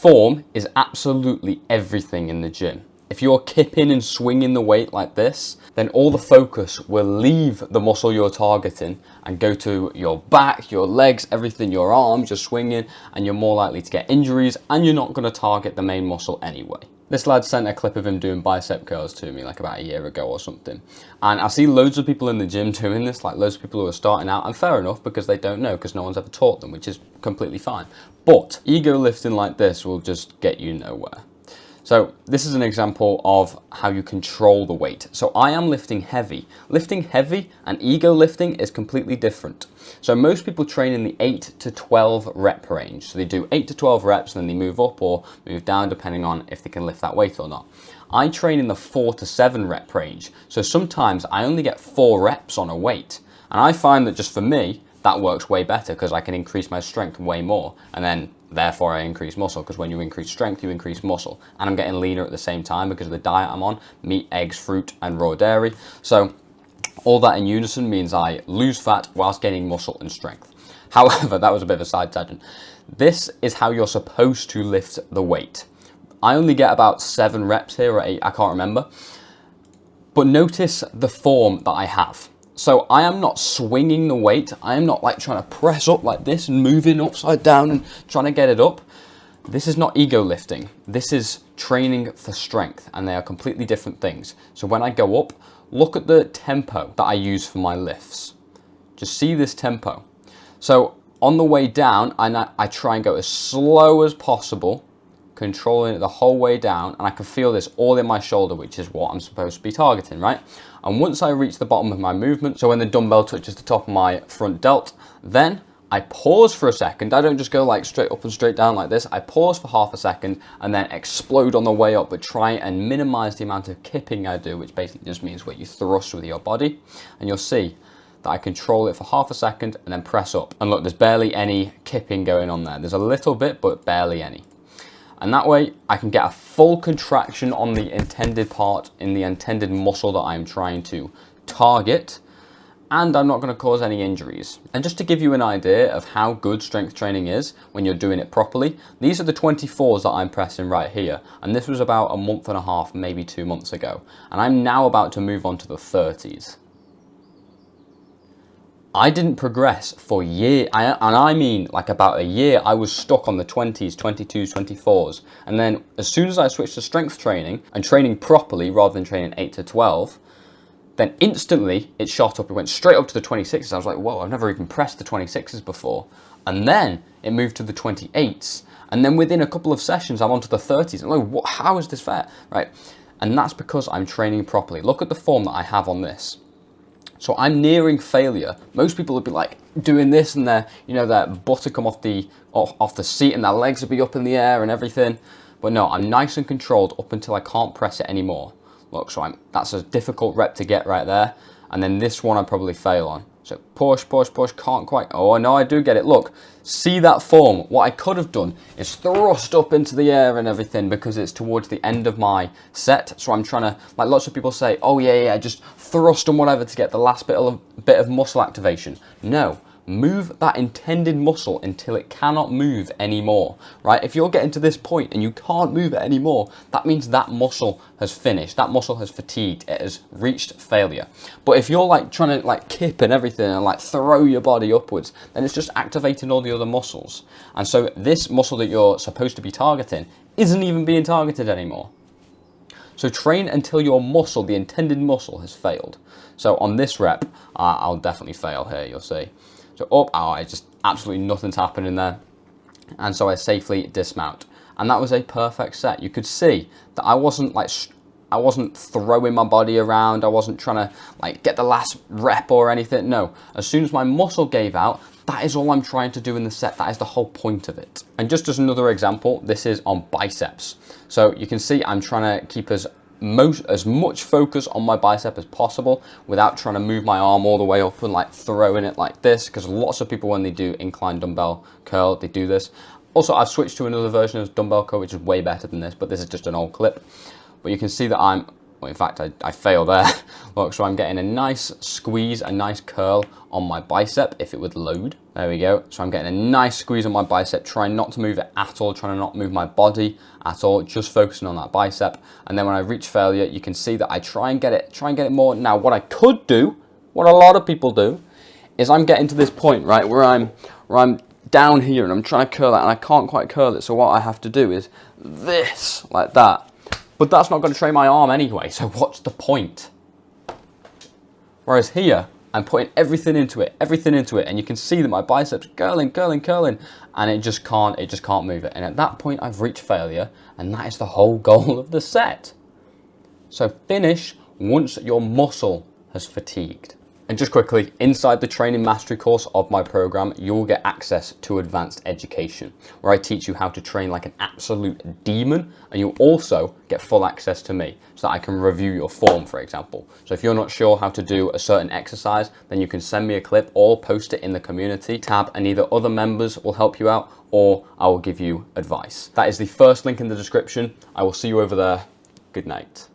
form is absolutely everything in the gym. If you're kipping and swinging the weight like this, then all the focus will leave the muscle you're targeting and go to your back, your legs, everything, your arms, you're swinging, and you're more likely to get injuries, and you're not going to target the main muscle anyway. This lad sent a clip of him doing bicep curls to me like about a year ago or something. And I see loads of people in the gym doing this, like loads of people who are starting out, and fair enough because they don't know, because no one's ever taught them, which is completely fine. But ego lifting like this will just get you nowhere. So this is an example of how you control the weight. So I am lifting heavy. Lifting heavy and ego lifting is completely different. So most people train in the 8 to 12 rep range. So they do 8 to 12 reps and then they move up or move down depending on if they can lift that weight or not. I train in the 4 to 7 rep range. So sometimes I only get 4 reps on a weight. And I find that just for me, that works way better because I can increase my strength way more. And then therefore I increase muscle, because when you increase strength, you increase muscle. And I'm getting leaner at the same time because of the diet I'm on: meat, eggs, fruit, and raw dairy. So all that in unison means I lose fat whilst gaining muscle and strength. However, that was a bit of a side tangent. This is how you're supposed to lift the weight. I only get about 7 reps here, or 8, I can't remember. But notice the form that I have. So I am not swinging the weight. I am not like trying to press up like this and moving upside down and trying to get it up. This is not ego lifting. This is training for strength, and they are completely different things. So when I go up, look at the tempo that I use for my lifts. Just see this tempo. So on the way down, I try and go as slow as possible, controlling it the whole way down, and I can feel this all in my shoulder, which is what I'm supposed to be targeting, right? And once I reach the bottom of my movement, so when the dumbbell touches the top of my front delt, then I pause for a second. I don't just go like straight up and straight down like this. I pause for half a second and then explode on the way up, but try and minimize the amount of kipping I do, which basically just means where you thrust with your body. And you'll see that I control it for half a second and then press up. And look, there's barely any kipping going on there. There's a little bit, but barely any. And that way I can get a full contraction on the intended part in the intended muscle that I'm trying to target, and I'm not going to cause any injuries. And just to give you an idea of how good strength training is when you're doing it properly, these are the 24s that I'm pressing right here, and this was about a month and a half, maybe 2 months ago, and I'm now about to move on to the 30s. I didn't progress for years, and I mean like about a year. I was stuck on the 20s, 22s, 24s. And then as soon as I switched to strength training and training properly rather than training 8 to 12, then instantly it shot up. It went straight up to the 26s. I was like, whoa, I've never even pressed the 26s before. And then it moved to the 28s. And then within a couple of sessions, I'm onto the 30s. I'm like, what, how is this fair, right? And that's because I'm training properly. Look at the form that I have on this. So I'm nearing failure. Most people would be like doing this and their butt would come off the seat and their legs would be up in the air and everything. But no, I'm nice and controlled up until I can't press it anymore. Look, so that's a difficult rep to get right there. And then this one I'd probably fail on. So push, push, push, can't quite. Oh, no, I do get it. Look, see that form. What I could have done is thrust up into the air and everything because it's towards the end of my set. So I'm trying to, like lots of people say, oh yeah, just thrust and whatever to get the last bit of muscle activation. No. Move that intended muscle until it cannot move anymore, right? If you're getting to this point and you can't move it anymore, that means that muscle has finished. That muscle has fatigued. It has reached failure. But if you're like trying to like kip and everything and like throw your body upwards, then it's just activating all the other muscles. And so this muscle that you're supposed to be targeting isn't even being targeted anymore. So train until your muscle, the intended muscle, has failed. So on this rep, I'll definitely fail here, you'll see. So up, it's just absolutely nothing's happening there. And so I safely dismount. And that was a perfect set. You could see that I wasn't throwing my body around. I wasn't trying to like get the last rep or anything. No, as soon as my muscle gave out, that is all I'm trying to do in the set. That is the whole point of it. And just as another example, this is on biceps. So you can see I'm trying to keep as much focus on my bicep as possible without trying to move my arm all the way up and like throwing it like this, because lots of people when they do incline dumbbell curl, they do this. Also, I've switched to another version of dumbbell curl which is way better than this, but this is just an old clip. But you can see that well, in fact I fail there. Look, so I'm getting a nice squeeze, a nice curl on my bicep if it would load. There we go. So I'm getting a nice squeeze on my bicep, trying not to move it at all, trying to not move my body at all, just focusing on that bicep. And then when I reach failure, you can see that I try and get it more. Now, what I could do, what a lot of people do, is I'm getting to this point, right, where I'm down here and I'm trying to curl it and I can't quite curl it. So what I have to do is this, like that. But that's not going to train my arm anyway, so what's the point? Whereas here, I'm putting everything into it, and you can see that my biceps curling, and it just can't move it. And at that point, I've reached failure, and that is the whole goal of the set. So finish once your muscle has fatigued. And just quickly, inside the training mastery course of my program, you'll get access to advanced education, where I teach you how to train like an absolute demon, and you'll also get full access to me so that I can review your form, for example. So if you're not sure how to do a certain exercise, then you can send me a clip or post it in the community tab, and either other members will help you out or I will give you advice. That is the first link in the description. I will see you over there. Good night.